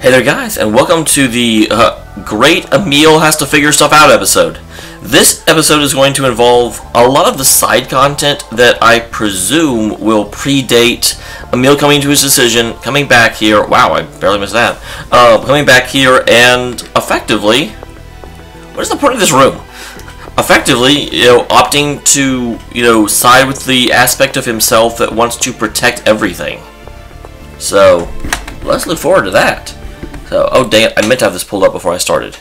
Hey there guys, and welcome to the Great Emil Has to Figure Stuff Out episode. This episode is going to involve a lot of the side content that I presume will predate Emil coming to his decision, coming back here, wow, I barely missed that, coming back here and effectively, what is the point of this room? Effectively, opting to, side with the aspect of himself that wants to protect everything. So, let's look forward to that. So, oh dang it, I meant to have this pulled up before I started.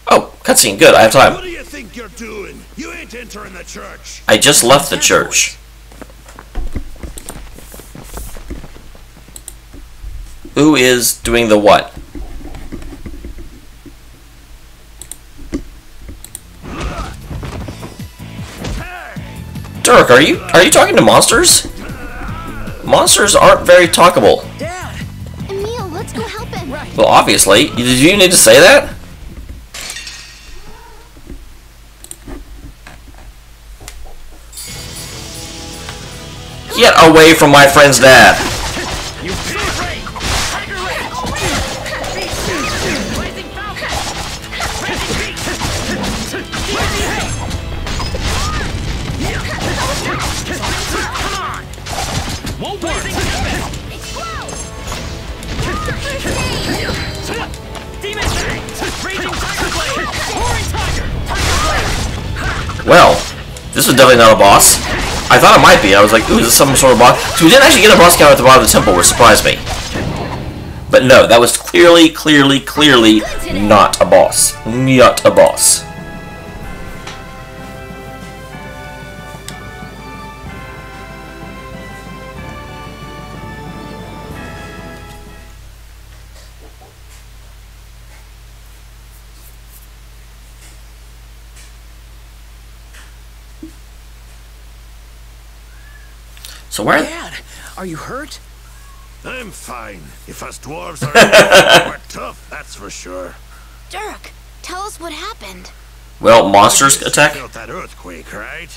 Oh, cutscene, good, I have time. What do you think you're doing? You ain't entering the church. I just left the church. Who is doing the what? Dirk, are you talking to monsters? Monsters aren't very talkable. Dad! Emil, let's go help him. Right. Well, obviously. Did you need to say that? Get away from my friend's dad! Well, this was definitely not a boss. I thought it might be. I was like, ooh, is this some sort of boss? So we didn't actually get a boss count at the bottom of the temple, which surprised me. But no, that was clearly not a boss. Not a boss. So where? Dad, are you hurt? I'm fine. If us dwarves are we're tough, that's for sure. Dirk, tell us what happened. Well, monsters attack. Felt that earthquake, right?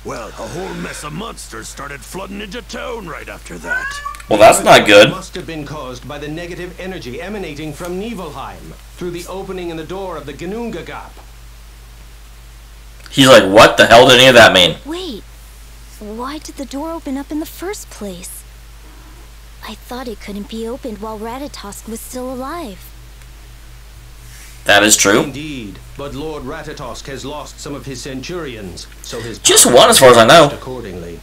Well, a whole mess of monsters started flooding into town right after that. Well, that's not good. Must have been caused by the negative energy emanating from Nibelheim through the opening in the door of the Gunungagap. He's like, what the hell did any of that mean? Wait, why did the door open up in the first place? I thought it couldn't be opened while Ratatosk was still alive. That is true. Indeed, but Lord Ratatosk has lost some of his centurions, so his just one, as far as I know. Accordingly.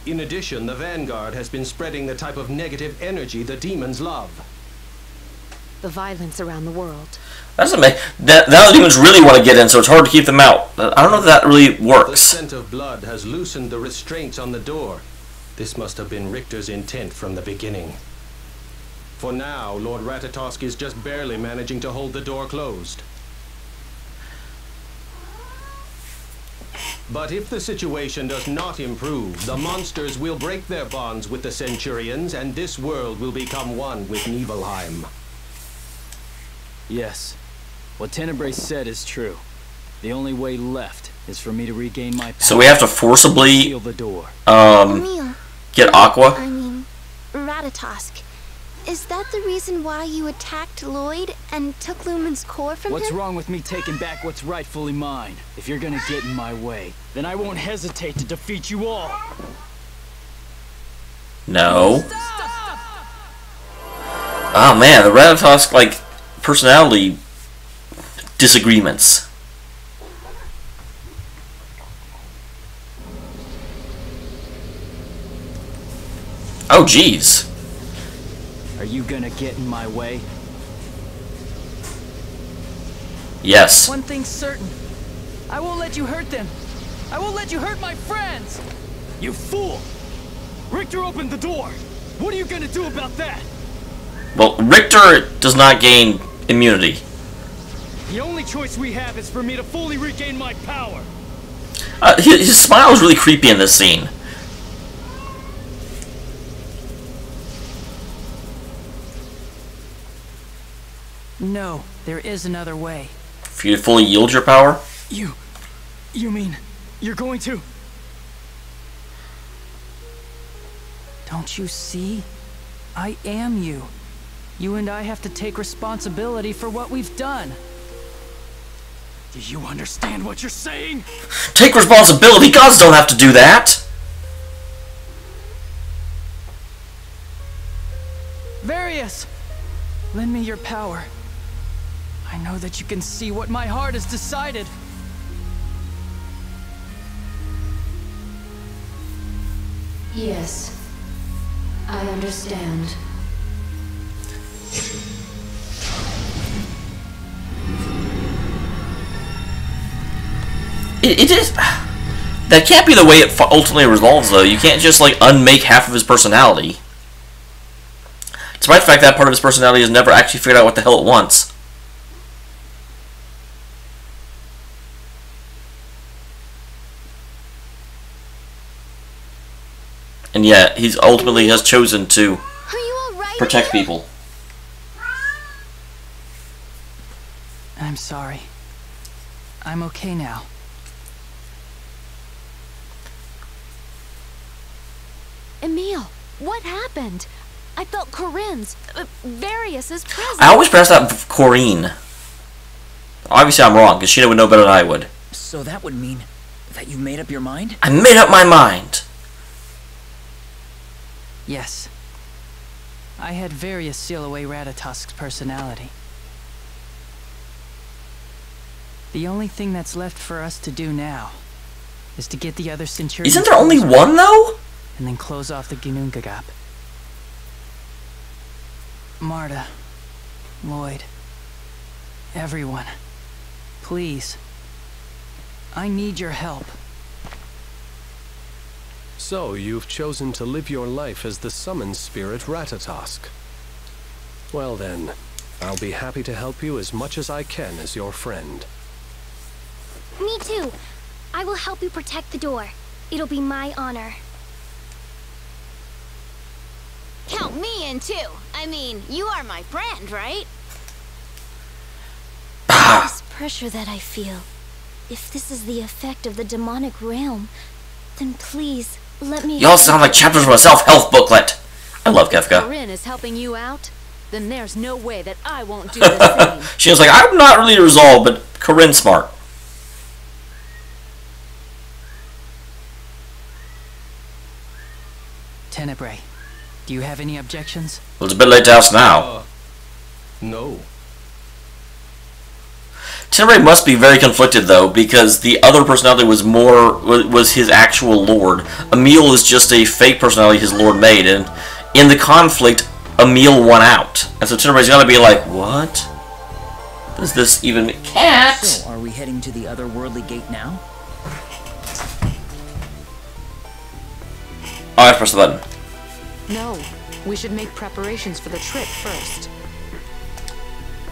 In addition, the Vanguard has been spreading the type of negative energy the demons love. The violence around the world. That doesn't make now the demons really want to get in, so it's hard to keep them out. I don't know if that really The works. scent of blood has loosened the restraints on the door. This must have been Richter's intent from the beginning. For now, Lord Ratatosk is just barely managing to hold the door closed. But if the situation does not improve, the monsters will break their bonds with the Centurions, and this world will become one with Nibelheim. Yes. What Tenebrae said is true. The only way left is for me to regain my power. So we have to forcibly seal the door. Emil, get Aqua. I mean, Ratatosk. Is that the reason why you attacked Lloyd and took Lumen's core from What's him? wrong with me taking back what's rightfully mine? If you're gonna get in my way, then I won't hesitate to defeat you all. No. Oh man, the Ratatosk personality disagreements. Oh jeez. Are you gonna get in my way? Yes. One thing's certain. I won't let you hurt them. I won't let you hurt my friends. You fool! Richter opened the door. What are you gonna do about that? Well, Richter does not gain immunity. The only choice we have is for me to fully regain my power. His smile is really creepy in this scene. No, there is another way. For you to fully yield your power? You mean you're going to? Don't you see? I am you. You and I have to take responsibility for what we've done. Do you understand what you're saying? Take responsibility? Gods don't have to do that! Various! Lend me your power. I know that you can see what my heart has decided. Yes, I understand. It is... That can't be the way it ultimately resolves, though. You can't just, like, unmake half of his personality. Despite the fact that part of his personality has never actually figured out what the hell it wants. And yet, he's ultimately has chosen to protect people. I'm sorry. I'm okay now. Emil, what happened? I felt Corinne's, Various' presence. I always pronounce that Corinne. Obviously I'm wrong, because she would know better than I would. So that would mean that you made up your mind? I made up my mind! Yes. I had Various seal away Ratatosk's personality. The only thing that's left for us to do now is to get the other Centurions... Isn't there only one, though? And then close off the Gunungagap. Marta, Lloyd, everyone, please. I need your help. So, you've chosen to live your life as the summoned spirit Ratatosk. Well then, I'll be happy to help you as much as I can as your friend. Me too. I will help you protect the door. It'll be my honor. Count me in too. I mean, you are my friend, right? This pressure that I feel. If this is the effect of the demonic realm, then please, let me... Y'all sound like chapters from a self-help booklet. I love Kefka. Corinne is helping you out, then there's no way that I won't do the same. She was like, I'm not really resolved, but Corinne's smart. Tenebrae, do you have any objections? Well, it's a bit late to ask now. No. Tenebrae must be very conflicted, though, because the other personality was his actual lord. Emil is just a fake personality his lord made, and in the conflict, Emil won out. And so Tenebrae's gotta be like, what? Does this even... Cat! So, are we heading to the otherworldly gate now? Oh, I have to press the button. No, we should make preparations for the trip first.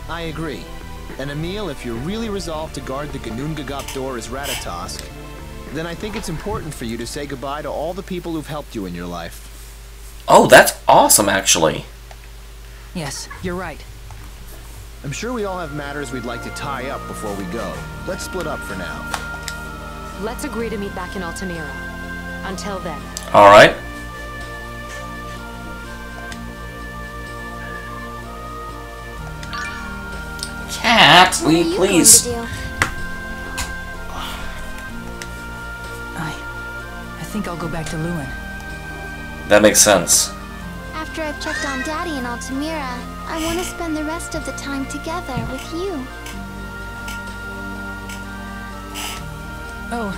I agree. And Emil, if you're really resolved to guard the Gunungagap door as Ratatosk, then I think it's important for you to say goodbye to all the people who've helped you in your life. Oh, that's awesome, actually. Yes, you're right. I'm sure we all have matters we'd like to tie up before we go. Let's split up for now. Let's agree to meet back in Altamira. Until then. Alright. Cat, will you please? I think I'll go back to Lewin. That makes sense. After I've checked on Daddy in Altamira, I want to spend the rest of the time together with you. Oh,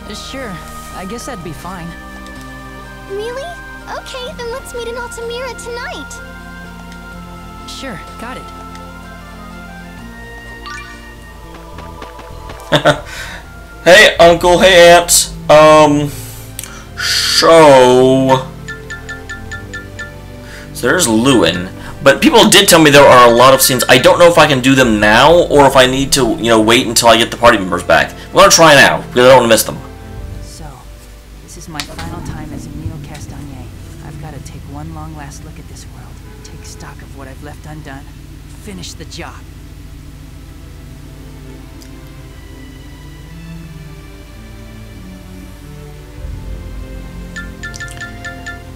sure. I guess that'd be fine. Really? Okay, then let's meet in Altamira tonight. Sure, got it. Hey, Uncle, hey, Aunt. So there's Lewin. But people did tell me there are a lot of scenes. I don't know if I can do them now, or if I need to, wait until I get the party members back. I'm gonna try now, because I don't want to miss them. So, this is my final time as Emil Castagnier. I've got to take one long last look at this world. Take stock of what I've left undone. Finish the job.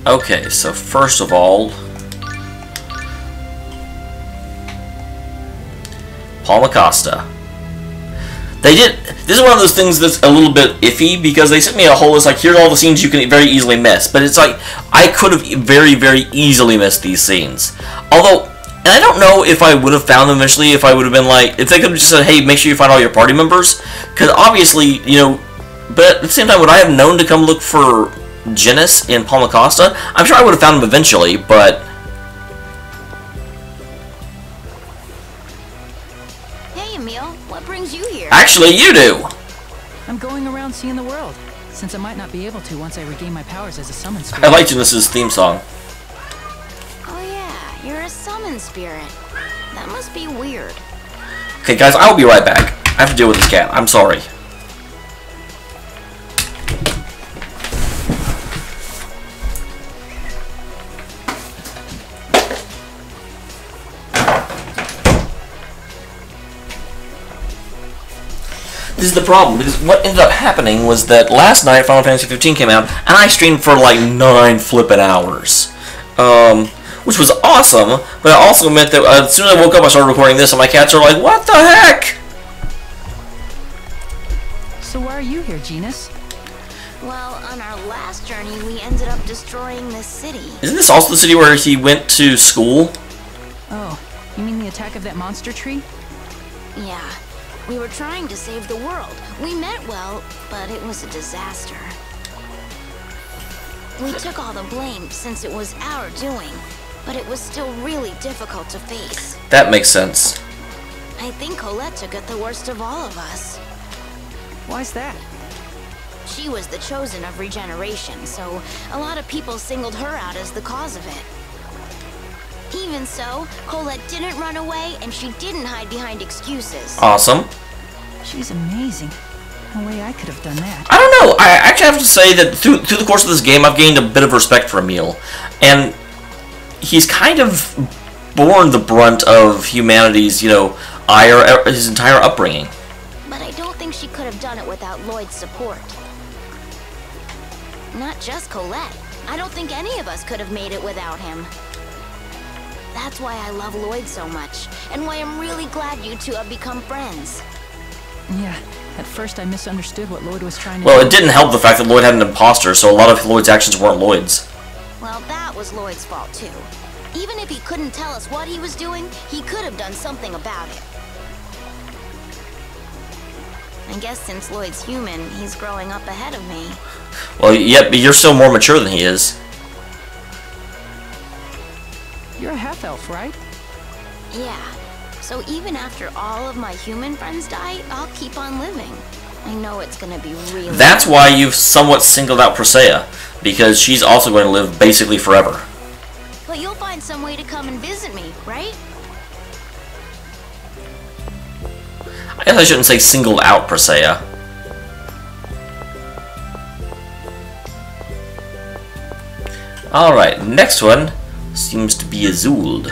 Okay, so first of all, Palmacosta. They did. This is one of those things that's a little bit iffy because they sent me a whole list like, here's all the scenes you can very easily miss. But it's like, I could have very, very easily missed these scenes. Although, and I don't know if I would have found them eventually, if I would have been like, if they could have just said, hey, make sure you find all your party members. Because obviously, you know, but at the same time, would I have known to come look for Genis in Palmacosta? I'm sure I would have found him eventually, but... Hey, Emil, what brings you here? Actually, you do! I'm going around seeing the world, since I might not be able to once I regain my powers as a summon spirit. I like Genis's theme song. Oh yeah, you're a summon spirit. That must be weird. Okay, guys, I'll be right back. I have to deal with this cat. I'm sorry. This is the problem, because what ended up happening was that last night Final Fantasy 15 came out, and I streamed for like 9 flippin' hours. Which was awesome, but it also meant that as soon as I woke up I started recording this, and my cats are like, what the heck? So why are you here, Genis? Well, on our last journey we ended up destroying this city. Isn't this also the city where he went to school? Oh, you mean the attack of that monster tree? Yeah. We were trying to save the world. We meant well, but it was a disaster. We took all the blame since it was our doing, but it was still really difficult to face. That makes sense. I think Colette took it the worst of all of us. Why's that? She was the chosen of regeneration, so a lot of people singled her out as the cause of it. Even so, Colette didn't run away, and she didn't hide behind excuses. Awesome. She's amazing. No way I could have done that. I don't know. I actually have to say that through the course of this game, I've gained a bit of respect for Emil. And he's kind of borne the brunt of humanity's, you know, ire, his entire upbringing. But I don't think she could have done it without Lloyd's support. Not just Colette. I don't think any of us could have made it without him. That's why I love Lloyd so much, and why I'm really glad you two have become friends. Yeah, at first I misunderstood what Lloyd was trying to Well, do. it didn't help the fact that Lloyd had an imposter, so a lot of Lloyd's actions weren't Lloyd's. Well, that was Lloyd's fault too. Even if he couldn't tell us what he was doing, he could have done something about it. I guess since Lloyd's human, he's growing up ahead of me. Well, yep, but you're still more mature than he is. You're a half-elf, right? Yeah. So even after all of my human friends die, I'll keep on living. I know it's gonna be really... That's why you've somewhat singled out Presea, because she's also going to live basically forever. But you'll find some way to come and visit me, right? I guess I shouldn't say singled out Presea. Alright, next one seems to be Azul.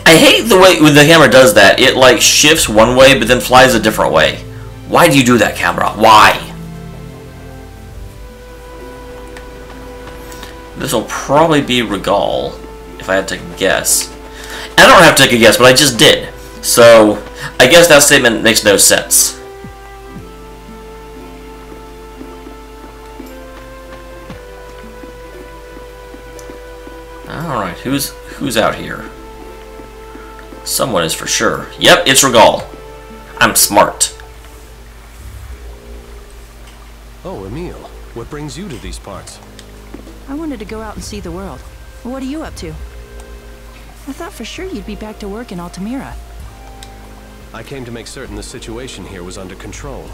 I hate the way when the camera does that. It like shifts one way but then flies a different way. Why do you do that, camera? Why? This will probably be Regal, if I had to guess. I don't have to take a guess, but I just did. So, I guess that statement makes no sense. Alright, who's out here? Someone is for sure. Yep, it's Regal. I'm smart. Oh, Emil, what brings you to these parts? I wanted to go out and see the world. What are you up to? I thought for sure you'd be back to work in Altamira. I came to make certain the situation here was under control.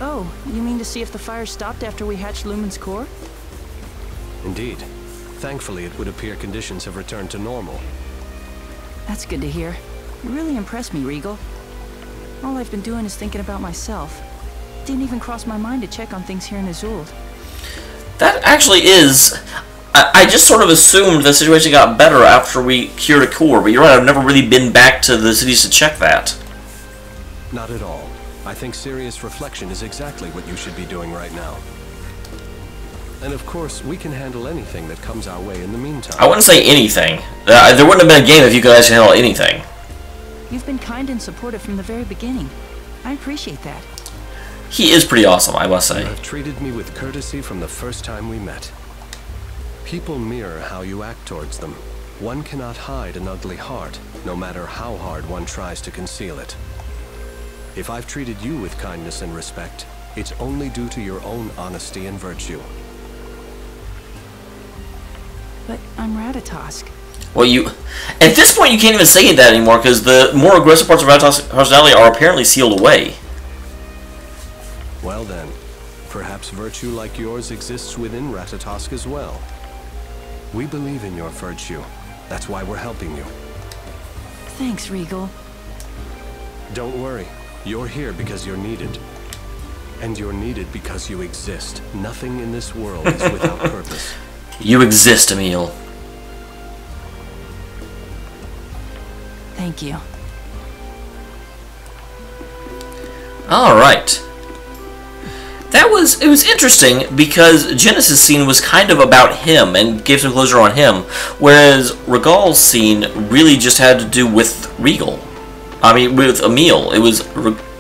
Oh, you mean to see if the fire stopped after we hatched Lumen's core? Indeed. Thankfully, it would appear conditions have returned to normal. That's good to hear. You really impressed me, Regal. All I've been doing is thinking about myself. Didn't even cross my mind to check on things here in Azul. That actually is... I just sort of assumed the situation got better after we cured a core, but you're right, I've never really been back to the cities to check that. Not at all. I think serious reflection is exactly what you should be doing right now. And of course, we can handle anything that comes our way in the meantime. I wouldn't say anything. There wouldn't have been a game if you guys handle anything. You've been kind and supportive from the very beginning. I appreciate that. He is pretty awesome, I must say. You have treated me with courtesy from the first time we met. People mirror how you act towards them. One cannot hide an ugly heart, no matter how hard one tries to conceal it. If I've treated you with kindness and respect, it's only due to your own honesty and virtue. But I'm Ratatosk. Well, at this point, you can't even say that anymore, because the more aggressive parts of Ratatosk's personality are apparently sealed away. Well then, perhaps virtue like yours exists within Ratatosk as well. We believe in your virtue. That's why we're helping you. Thanks, Regal. Don't worry. You're here because you're needed. And you're needed because you exist. Nothing in this world is without purpose. You exist, Emil. Thank you. Alright. It was interesting because Genesis' scene was kind of about him and gave some closure on him, whereas Regal's scene really just had to do with Regal. I mean, with Emil. It was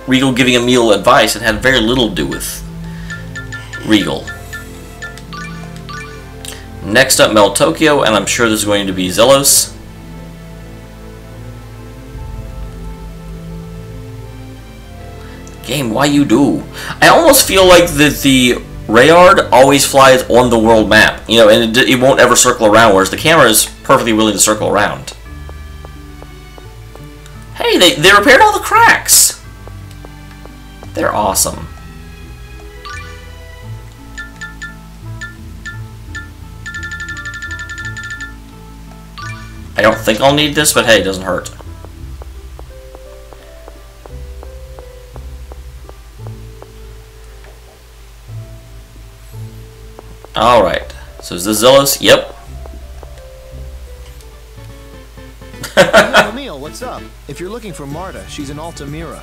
Regal giving Emil advice and had very little to do with Regal. Next up, Mel Tokyo, and I'm sure there's going to be Zelos. Game, why you do? I almost feel like that the Rayard always flies on the world map, you know, and it won't ever circle around, whereas the camera is perfectly willing to circle around. Hey, they repaired all the cracks! They're awesome. I don't think I'll need this, but hey, it doesn't hurt. Alright, so is this Zelos? Yep. Emil, what's up? If you're looking for Marta, she's in Altamira.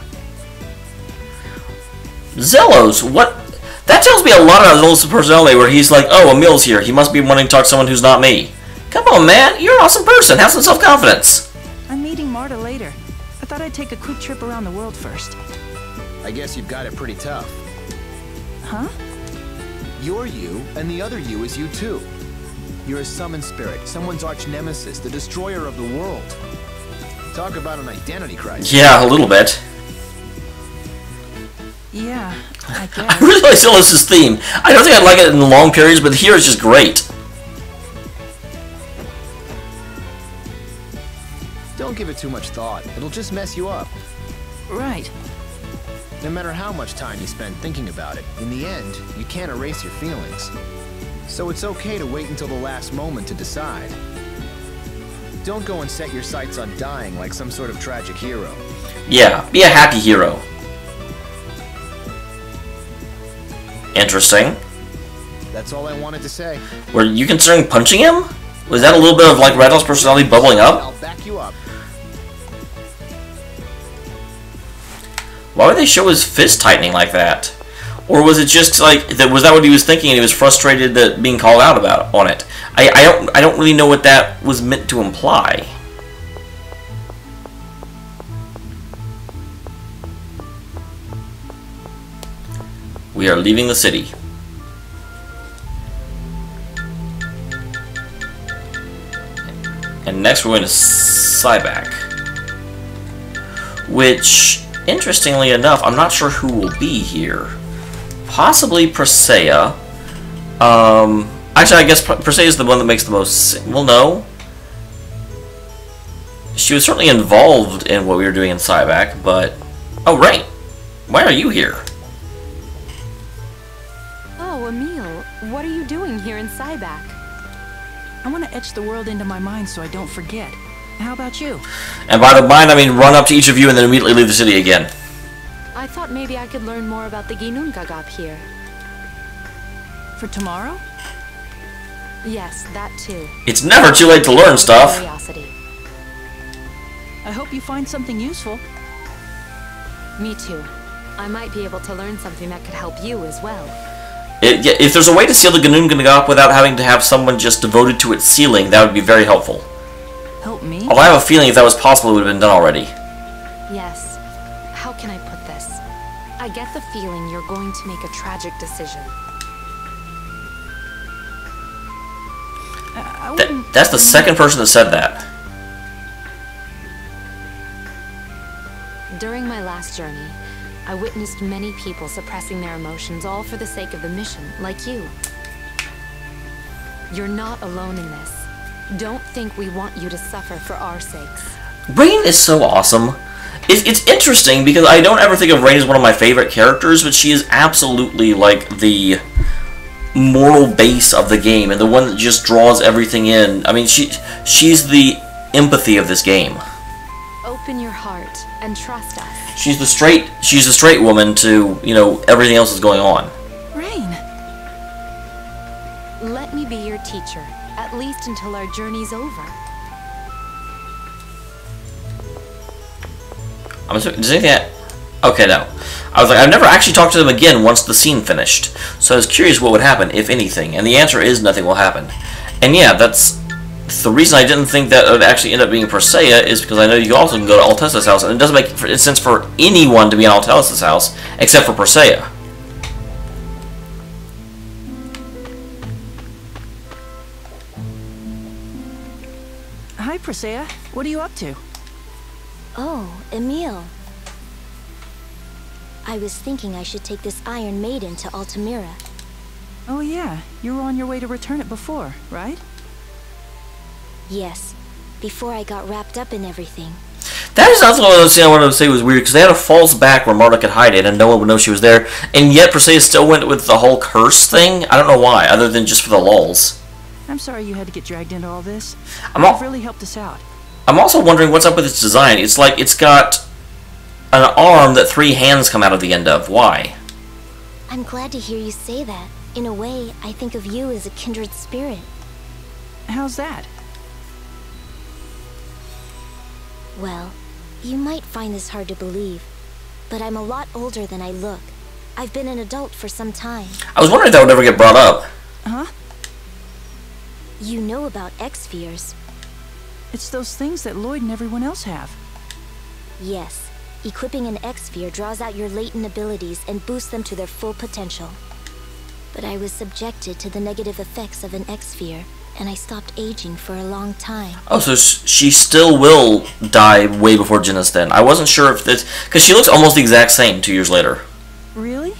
Zelos? What? That tells me a lot about Zelos' personality, where he's like, oh, Emil's here. He must be wanting to talk to someone who's not me. Come on, man. You're an awesome person. Have some self-confidence. I'm meeting Marta later. I thought I'd take a quick trip around the world first. I guess you've got it pretty tough. Huh? You're you, and the other you is you too. You're a summoned spirit, someone's arch nemesis, the destroyer of the world. Talk about an identity crisis. Yeah, a little bit. Yeah, I guess. I really like Zelos' theme. I don't think I'd like it in long periods, but here it's just great. Don't give it too much thought. It'll just mess you up. Right. No matter how much time you spend thinking about it, in the end, you can't erase your feelings. So it's okay to wait until the last moment to decide. Don't go and set your sights on dying like some sort of tragic hero. Yeah, be a happy hero. Interesting. That's all I wanted to say. Were you considering punching him? Was that a little bit of like Ratatosk's personality bubbling up? I'll back you up. Why would they show his fist tightening like that? Or was it just like that? Was that what he was thinking, and he was frustrated that being called out about on it? I don't really know what that was meant to imply. We are leaving the city. And next we're going to Sideskit. Which, interestingly enough, I'm not sure who will be here. Possibly Presea. Actually, I guess Presea is the one that makes the most... Well, no. She was certainly involved in what we were doing in Sideskit, but... Oh, right. Why are you here? Oh, Emil, what are you doing here in Sideskit? I want to etch the world into my mind so I don't forget. How about you? And by the mind, I mean run up to each of you and then immediately leave the city again. I thought maybe I could learn more about the Gunungagap here. For tomorrow? Yes, that too. It's never too late to learn stuff. Curiosity. I hope you find something useful. Me too. I might be able to learn something that could help you as well. If there's a way to seal the Gunungagap without having to have someone just devoted to its sealing, that would be very helpful. Help me? Although I have a feeling if that was possible, it would have been done already. Yes. How can I put this? I get the feeling you're going to make a tragic decision. That's the second person that said that. During my last journey, I witnessed many people suppressing their emotions all for the sake of the mission, like you. You're not alone in this. Don't think we want you to suffer for our sakes. Rain is so awesome. It's interesting because I don't ever think of Rain as one of my favorite characters, but she is absolutely like the moral base of the game and the one that just draws everything in. I mean, she's the empathy of this game. Open your heart and trust us. She's the straight woman to, you know, everything else that's going on. Rain. Let me be your teacher, at least until our journey's over. I'm assuming, does anything okay, no. I was like, I've never actually talked to them again once the scene finished, so I was curious what would happen, if anything, and the answer is nothing will happen. And yeah, that's the reason I didn't think that it would actually end up being Persea is because I know you also can go to Altessa's house, and it doesn't make sense for anyone to be in Altessa's house, except for Persea. Hi, Persea. What are you up to? Oh, Emil. I was thinking I should take this Iron Maiden to Altamira. Oh yeah, you were on your way to return it before, right? Yes, before I got wrapped up in everything. That is also what I wanted to say was weird, because they had a false back where Marta could hide it, and no one would know she was there, and yet Persea still went with the whole curse thing? I don't know why, other than just for the lulz. I'm sorry you had to get dragged into all this. You've really helped us out. I'm also wondering what's up with its design. It's like it's got an arm that 3 hands come out of the end of. Why? I'm glad to hear you say that. In a way, I think of you as a kindred spirit. How's that? Well, you might find this hard to believe, but I'm a lot older than I look. I've been an adult for some time. I was wondering if that would ever get brought up. Huh? You know about X-Spheres. It's those things that Lloyd and everyone else have. Yes. Equipping an X-Sphere draws out your latent abilities and boosts them to their full potential. But I was subjected to the negative effects of an X-Sphere, and I stopped aging for a long time. Oh, so she still will die way before Genis then. I wasn't sure if this... because she looks almost the exact same 2 years later. Really?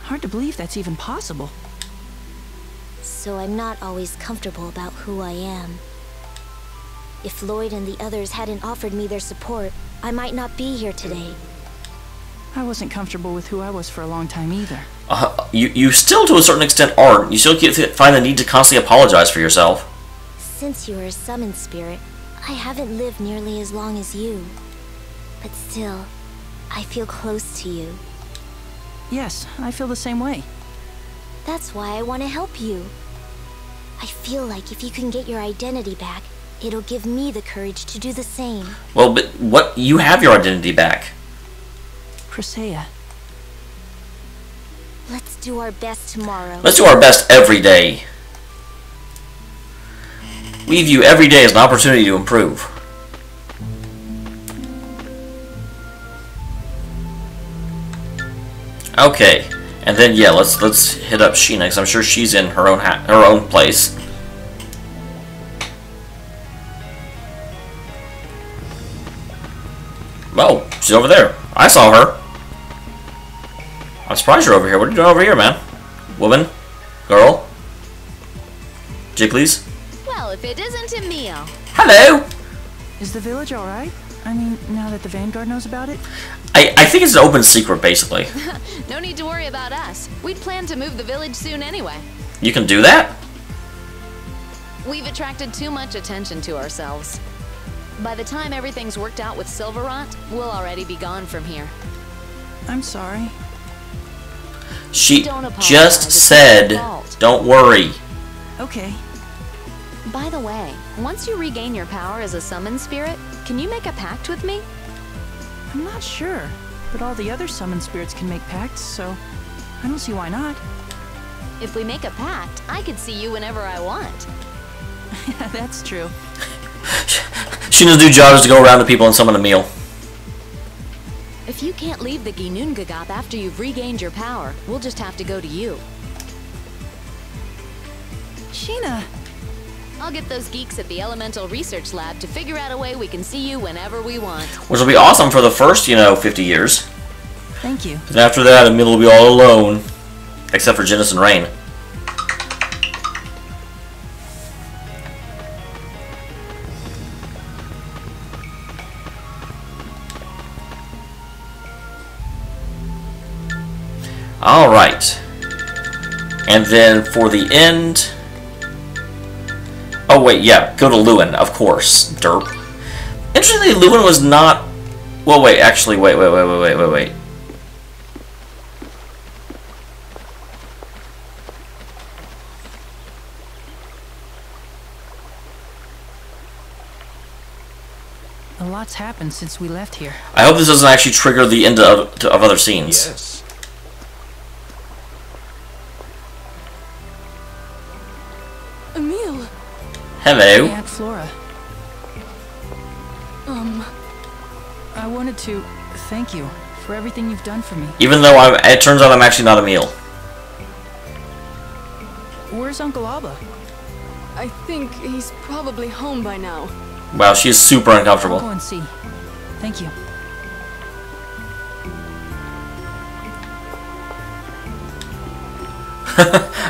Hard to believe that's even possible. So I'm not always comfortable about who I am. If Lloyd and the others hadn't offered me their support, I might not be here today. I wasn't comfortable with who I was for a long time either. You still, to a certain extent, aren't. You still find the need to constantly apologize for yourself. Since you are a summoned spirit, I haven't lived nearly as long as you. But still, I feel close to you. Yes, I feel the same way. That's why I want to help you. I feel like if you can get your identity back, it'll give me the courage to do the same. Well, but what? You have your identity back. Persea. Let's do our best tomorrow. Let's do our best every day. We view every day as an opportunity to improve. Okay, and then yeah, let's hit up Sheena, because I'm sure she's in her own place. Oh, she's over there. I saw her. I'm surprised you're over here. What are you doing over here, man? Woman? Girl? Jiggly's? Well, if it isn't Emil. Hello! Is the village alright? I mean, now that the Vanguard knows about it? I think it's an open secret, basically. No need to worry about us. We'd planned to move the village soon anyway. You can do that? We've attracted too much attention to ourselves. By the time everything's worked out with Silverrot, we'll already be gone from here. I'm sorry. She just said, don't worry. Okay. By the way, once you regain your power as a summoned spirit, can you make a pact with me? I'm not sure, but all the other summoned spirits can make pacts, so I don't see why not. If we make a pact, I could see you whenever I want. Yeah, that's true. Sheena's new job is to go around to people and summon a meal. If you can't leave the Gunungagap after you've regained your power, we'll just have to go to you. Sheena! I'll get those geeks at the Elemental Research Lab to figure out a way we can see you whenever we want. Which will be awesome for the first, 50 years. Thank you. And after that, Emil will be all alone. Except for Genis and Rain. Alright. And then for the end... Oh wait, yeah, go to Lewin, of course. Derp. Interestingly, Lewin was not... Well, wait, actually, wait. A lot's happened since we left here. I hope this doesn't actually trigger the end of other scenes. Yes. Emil! Hello. Hey, Aunt Flora. I wanted to thank you for everything you've done for me. Even though it turns out I'm actually not Emil. Where's Uncle Abba? I think he's probably home by now. Wow, she is super uncomfortable. I'll go and see. Thank you.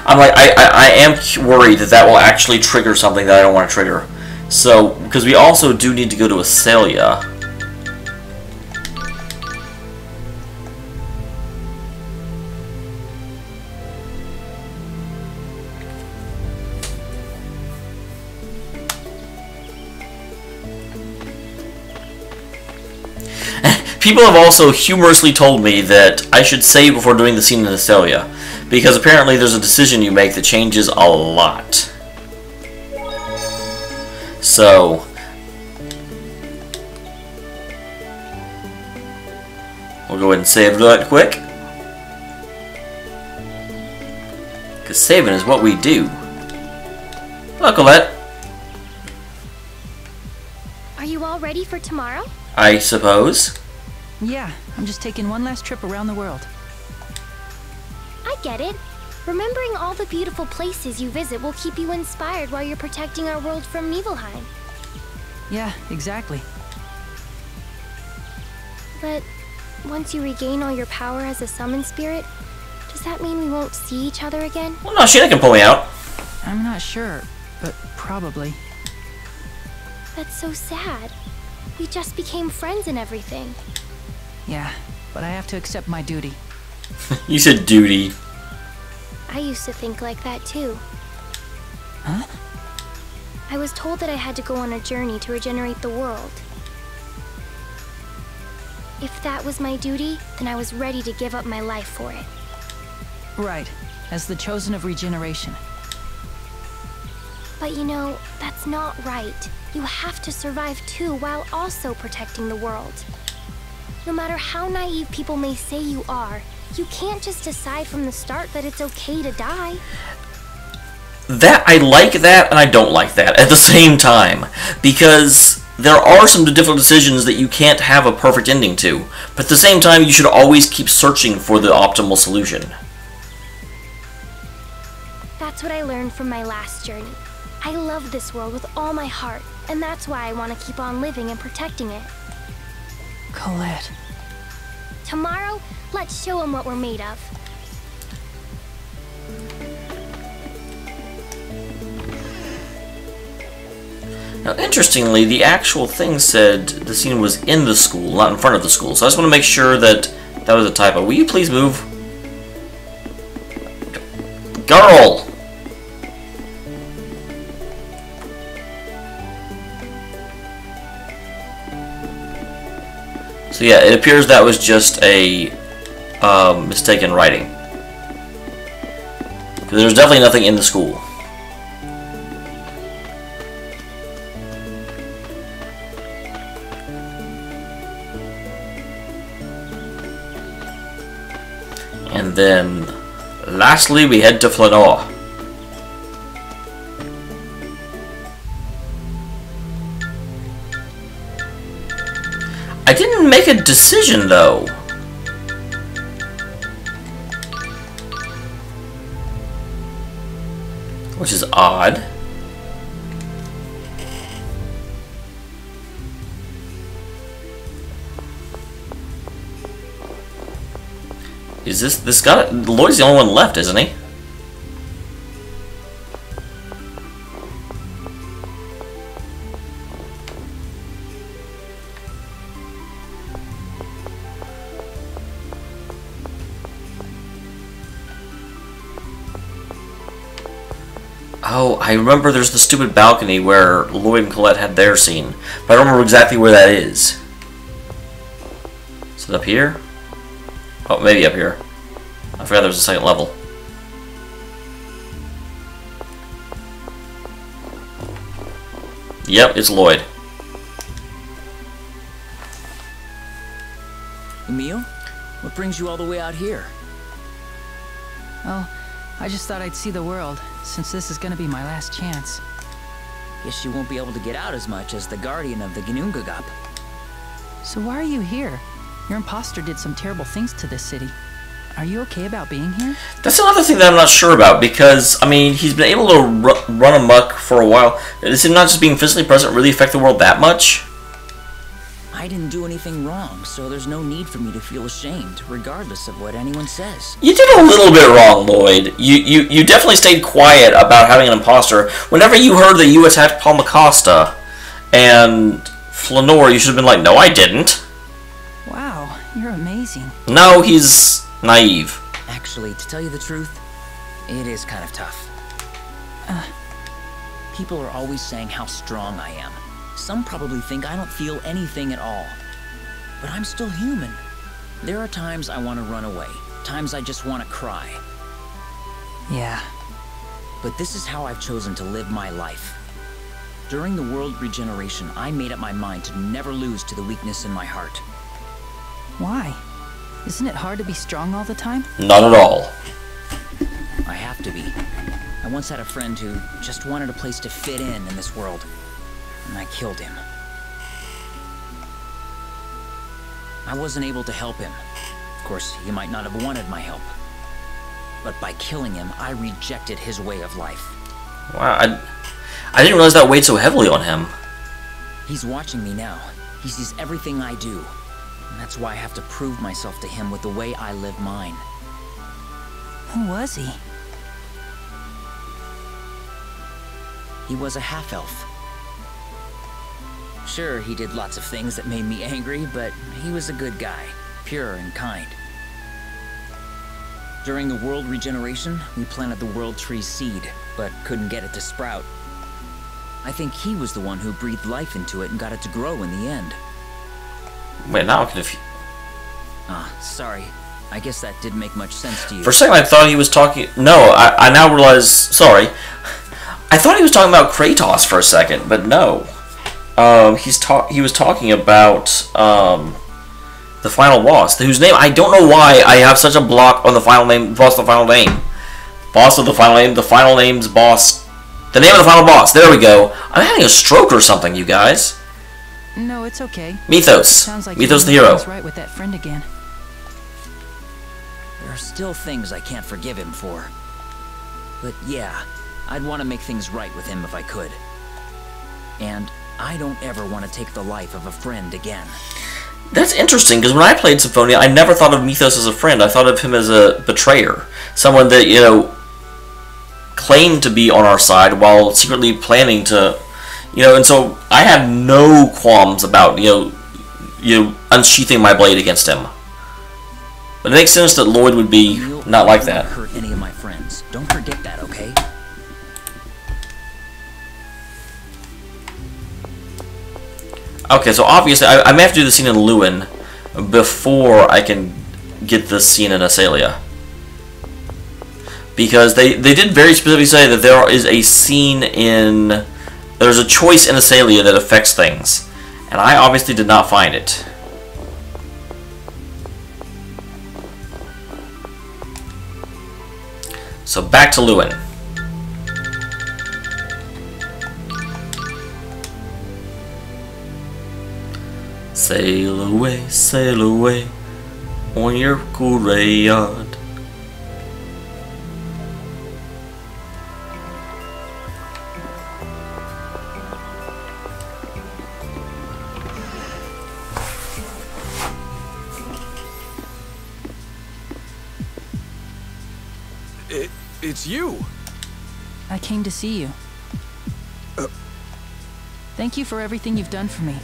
I'm like, I am worried that will actually trigger something that I don't want to trigger. So, because we also do need to go to Asalia. People have also humorously told me that I should save before doing the scene in Asalia, because apparently there's a decision you make that changes a lot. So, we'll go ahead and save that quick, because saving is what we do. Hello, Colette. Are you all ready for tomorrow? I suppose. Yeah, I'm just taking one last trip around the world. I get it. Remembering all the beautiful places you visit will keep you inspired while you're protecting our world from Nibelheim. Yeah, exactly. But once you regain all your power as a summon spirit, does that mean we won't see each other again? Well, no, Sheena can pull me out. I'm not sure, but probably. That's so sad. We just became friends and everything. Yeah, but I have to accept my duty. You said duty. I used to think like that too. Huh? I was told that I had to go on a journey to regenerate the world. If that was my duty, then I was ready to give up my life for it. Right, as the chosen of regeneration. But you know, that's not right. You have to survive too while also protecting the world. No matter how naive people may say you are, you can't just decide from the start that it's okay to die. That, I like that, and I don't like that at the same time. Because there are some difficult decisions that you can't have a perfect ending to. But at the same time, you should always keep searching for the optimal solution. That's what I learned from my last journey. I love this world with all my heart, and that's why I want to keep on living and protecting it. Colette. Tomorrow, let's show them what we're made of. Now, interestingly, the actual thing said the scene was in the school, not in front of the school. So I just want to make sure that that was a typo. Will you please move? Girl! So yeah, it appears that was just a mistake in writing. There's definitely nothing in the school. And then Lastly, we head to Flanor. I didn't make a decision, though. Which is odd. Is this got Lloyd's the only one left, isn't he? Oh, I remember there's the stupid balcony where Lloyd and Colette had their scene, but I don't remember exactly where that is. Is it up here? Oh, maybe up here. I forgot there was a second level. Yep, it's Lloyd. Emil? What brings you all the way out here? Oh, I just thought I'd see the world, since this is gonna be my last chance. Guess you won't be able to get out as much as the guardian of the Gunungagap. So why are you here? Your imposter did some terrible things to this city. Are you okay about being here? That's another thing that I'm not sure about, because, I mean, he's been able to run amok for a while. Does him not just being physically present really affect the world that much? I didn't do anything wrong, so there's no need for me to feel ashamed, regardless of what anyone says. You did a little bit wrong, Lloyd. You definitely stayed quiet about having an imposter. Whenever you heard that you attacked Palmacosta and Flanor, you should have been like, no, I didn't. Wow, you're amazing. No, he's naive. Actually, to tell you the truth, it is kind of tough. People are always saying how strong I am. Some probably think I don't feel anything at all. But I'm still human. There are times I want to run away, times I just want to cry. Yeah. But this is how I've chosen to live my life. During the world regeneration, I made up my mind to never lose to the weakness in my heart. Why? Isn't it hard to be strong all the time? Not at all. I have to be. I once had a friend who just wanted a place to fit in this world. And I killed him. I wasn't able to help him. Of course, he might not have wanted my help. But by killing him, I rejected his way of life. Wow, I didn't realize that weighed so heavily on him. He's watching me now. He sees everything I do. And that's why I have to prove myself to him with the way I live mine. Who was he? He was a half-elf. Sure, he did lots of things that made me angry, but he was a good guy, pure and kind. During the world regeneration, we planted the World Tree seed, but couldn't get it to sprout. I think he was the one who breathed life into it and got it to grow in the end. Wait, now I'm confused. Sorry. I guess that didn't make much sense to you. For a second I thought he was talking... No, I now realize... Sorry. I thought he was talking about Kratos for a second, but no. He was talking about the final boss, whose name I don't know why I have such a block on the final name, boss of the final name, the final name's boss, the name of the final boss. There we go. I'm having a stroke or something, you guys. No, it's okay. Mythos. Sounds like Mythos the hero. Right with that friend again. There are still things I can't forgive him for. But yeah, I'd want to make things right with him if I could. And I don't ever want to take the life of a friend again. That's interesting, because when I played Symphonia, I never thought of Mythos as a friend. I thought of him as a betrayer. Someone that, you know, claimed to be on our side while secretly planning to, you know, and so I have no qualms about, you know, unsheathing my blade against him. But it makes sense that Lloyd would be not like that. I won't hurt any of my friends. Don't forget that, okay? Okay, so obviously I may have to do the scene in Lewin before I can get this scene in Asalia. Because they did very specifically say that there is a scene in... There's a choice in Asalia that affects things. And I obviously did not find it. So back to Lewin. Sail away on your gray yacht. It's you. I came to see you. Thank you for everything you've done for me.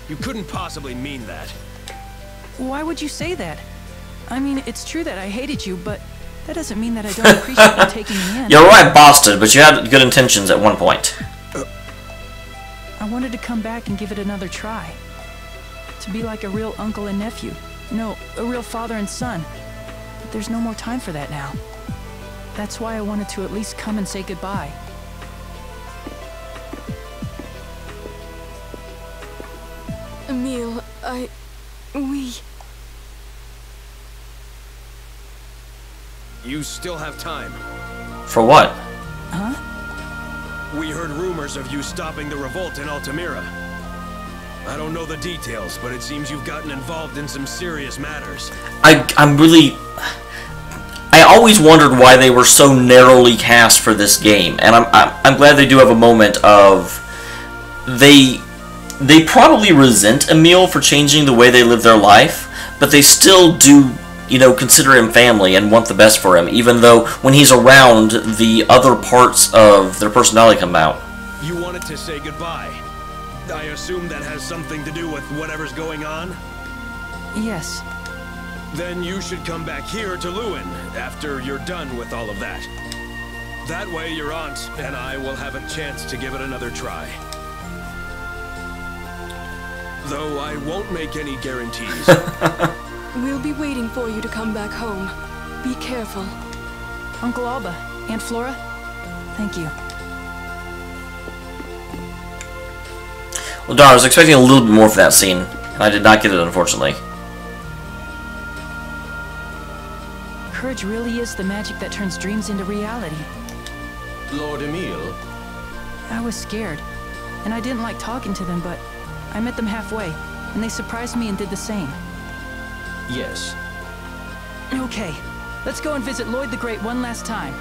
You couldn't possibly mean that. Why would you say that? I mean, it's true that I hated you, but that doesn't mean that I don't appreciate you taking me in. You're right, Boston, but you had good intentions at one point. I wanted to come back and give it another try. To be like a real uncle and nephew. No, a real father and son. But there's no more time for that now. That's why I wanted to at least come and say goodbye. Emil, we... You still have time. For what? Huh? We heard rumors of you stopping the revolt in Altamira. I don't know the details, but it seems you've gotten involved in some serious matters. I'm really... I always wondered why they were so narrowly cast for this game, and I'm glad they do have a moment of... They probably resent Emil for changing the way they live their life, but they still do, you know, consider him family and want the best for him, even though when he's around, the other parts of their personality come out. You wanted to say goodbye. I assume that has something to do with whatever's going on? Yes. Then you should come back here to Lewin after you're done with all of that. That way your aunt and I will have a chance to give it another try. Though I won't make any guarantees. We'll be waiting for you to come back home. Be careful. Uncle Alba, Aunt Flora, thank you. Well, darn, I was expecting a little bit more for that scene, and I did not get it, unfortunately. Courage really is the magic that turns dreams into reality. Lord Emil? I was scared, and I didn't like talking to them, but I met them halfway, and they surprised me and did the same. Yes. Okay, let's go and visit Lloyd the Great one last time.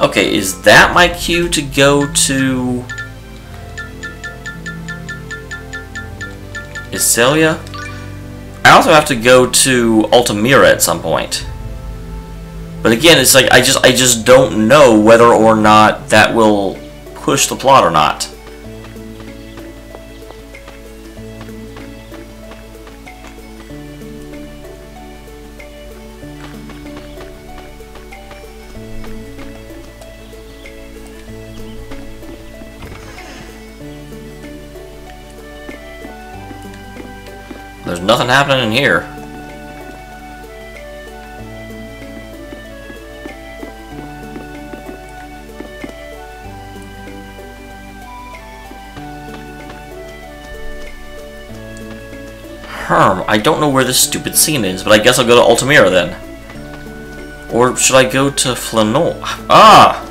Okay, is that my cue to go to... Iselia? I also have to go to Altamira at some point. But again, it's like I just don't know whether or not that will push the plot or not. There's nothing happening in here. I don't know where this stupid scene is, but I guess I'll go to Altamira then. Or should I go to Flanor? Ah!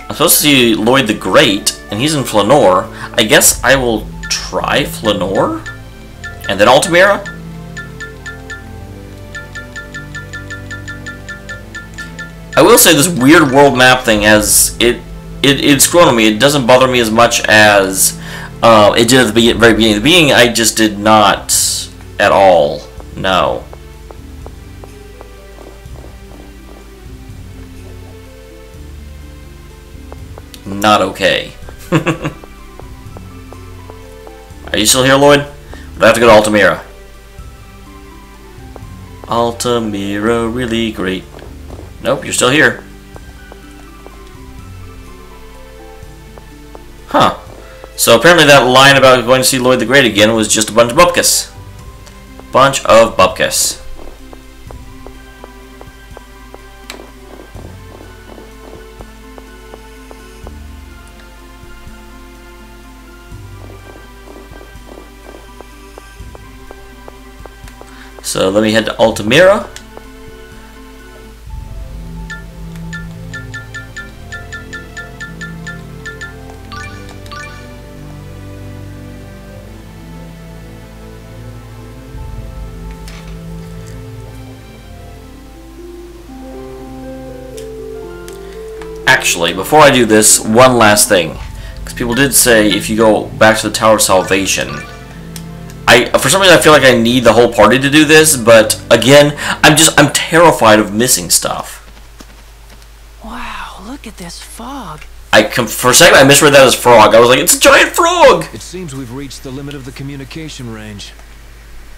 I'm supposed to see Lloyd the Great, and he's in Flanor. I guess I will try Flanor? And then Altamira? I will say this weird world map thing has... It's grown on me. It doesn't bother me as much as... it did at the very beginning. At the beginning, I just did not at all. No. Not okay. Are you still here, Lloyd? Or do I have to go to Altamira? Altamira, really great. Nope, you're still here. Huh. So apparently that line about going to see Lloyd the Great again was just a bunch of bupkis. Bunch of bupkis. So let me head to Altamira. Actually, before I do this, one last thing. Because people did say if you go back to the Tower of Salvation, for some reason I feel like I need the whole party to do this, but again, I'm terrified of missing stuff. Wow, look at this fog. For a second I misread that as frog. I was like, it's a giant frog! It seems we've reached the limit of the communication range.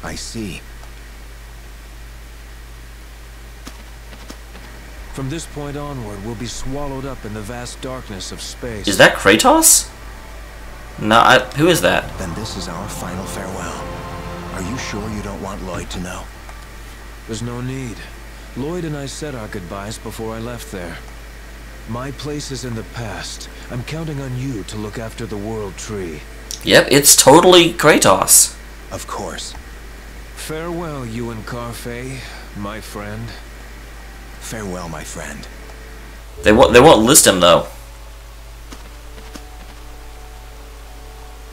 I see. From this point onward, we'll be swallowed up in the vast darkness of space. Is that Kratos? No, who is that? Then this is our final farewell. Are you sure you don't want Lloyd to know? There's no need. Lloyd and I said our goodbyes before I left there. My place is in the past. I'm counting on you to look after the World Tree. Yep, it's totally Kratos. Of course. Farewell, Ewan Carfey, my friend. Farewell, my friend. They won't list him though.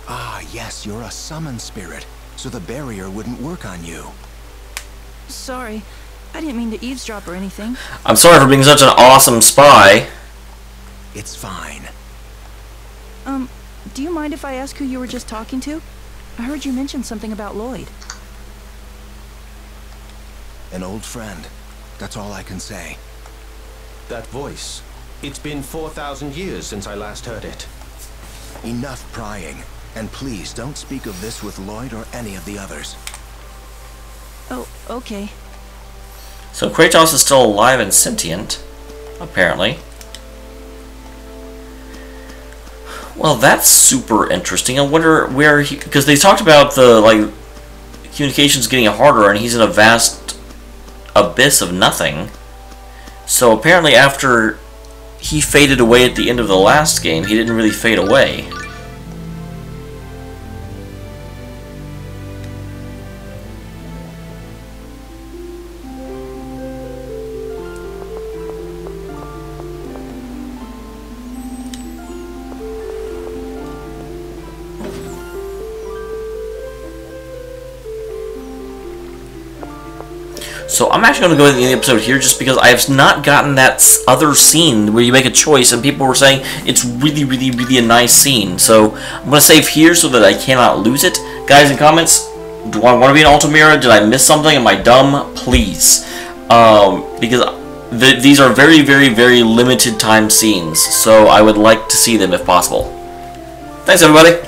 Ah, yes, you're a summon spirit, so the barrier wouldn't work on you. Sorry, I didn't mean to eavesdrop or anything. I'm sorry for being such an awesome spy. It's fine. Do you mind if I ask who you were just talking to? I heard you mention something about Lloyd. An old friend. That's all I can say. That voice. It's been 4,000 years since I last heard it. Enough prying. And please don't speak of this with Lloyd or any of the others. Oh, okay. So Kratos is still alive and sentient, apparently. Well, that's super interesting. I wonder where he... Because they talked about the, like, communications getting harder, and he's in a vast abyss of nothing. So apparently after he faded away at the end of the last game, he didn't really fade away. So I'm actually going to go to the end of the episode here just because I have not gotten that other scene where you make a choice and people were saying it's really, really, really a nice scene. So I'm going to save here so that I cannot lose it. Guys, in comments, do I want to be in Altamira? Did I miss something? Am I dumb? Please. Because these are very, very, very limited time scenes. So I would like to see them if possible. Thanks, everybody.